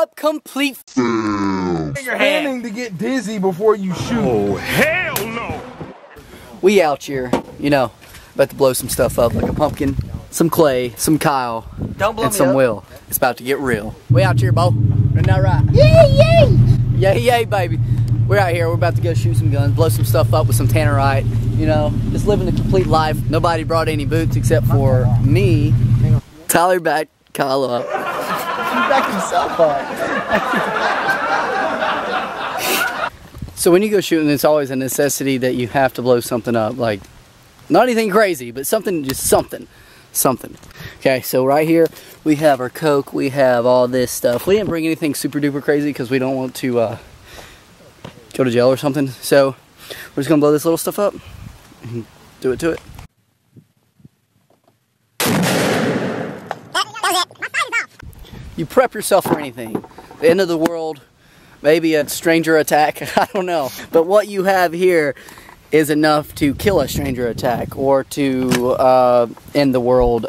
up complete Planning to get dizzy before you shoot. Oh, hell no! We out here, you know, about to blow some stuff up like a pumpkin, some Clay, some Kyle, and some Will. It's about to get real. We out here, Bo. Isn't that right? Yay, yay! Yay, yay, baby. We're out here. We're about to go shoot some guns, blow some stuff up with some Tannerite. You know, just living a complete life. Nobody brought any boots except for me. Tyler backed Kyle up. You backed yourself up. So when you go shooting, it's always a necessity that you have to blow something up. Like, not anything crazy, but something, just something. Something. Okay, so right here, we have our Coke. We have all this stuff. We didn't bring anything super duper crazy because we don't want to go to jail or something. So we're just gonna blow this little stuff up and do it to it. You prep yourself for anything. The end of the world, maybe a stranger attack, I don't know. But what you have here is enough to kill a stranger attack or to end the world.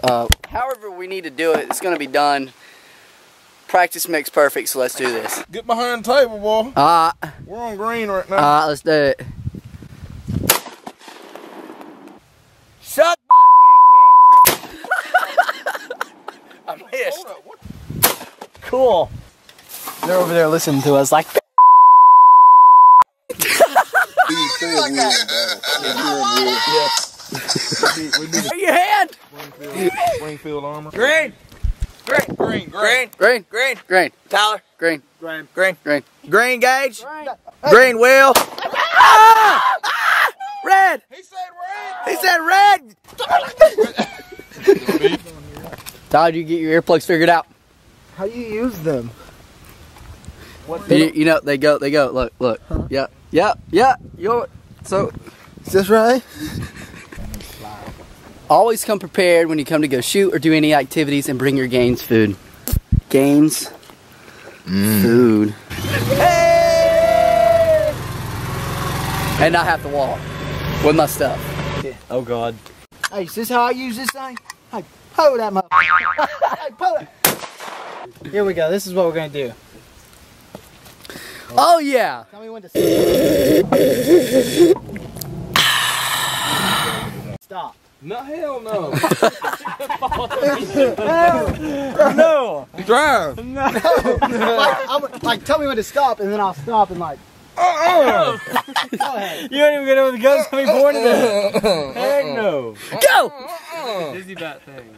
However we need to do it, it's gonna be done. Practice makes perfect, so let's do this. Get behind the table, boy. We're on green right now. Let's do it. Suck my dick, bitch! I missed. Cool. They're over there listening to us like. Your hand. Springfield armor. Green! Green. Green. Green. Tyler! Green. Green. Green Gage! Green Will! Red! He said red. He said red! Tyler, did you get your earplugs figured out? How do you use them? You know, they go, look. Huh? Yeah. So, Is this right? always come prepared when you come to go shoot or do any activities and bring your Gaines food. Gaines food. Hey! And I have to walk with my stuff. Oh God. Hey, is this how I use this thing? Hey, pull that motherfucker. Hey, pull it. Here we go. This is what we're gonna do. Oh yeah. Tell me when to stop. No, hell no. No. Drive. No. Like, tell me when to stop, and then I'll stop and like. Go ahead. You don't even get over the guns coming born today. Heck no. Go. Dizzy bat thing.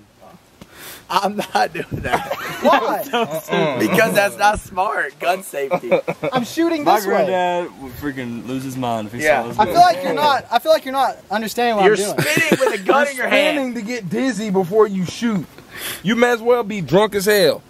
I'm not doing that. Why? Because that's not smart. Gun safety. I'm shooting My this way. granddad would freaking lose his mind if he Yeah. saw us. I feel like you're not. I feel like you're not understanding what I'm doing. spitting with a gun in your hand. Planning to get dizzy before you shoot. You may as well be drunk as hell.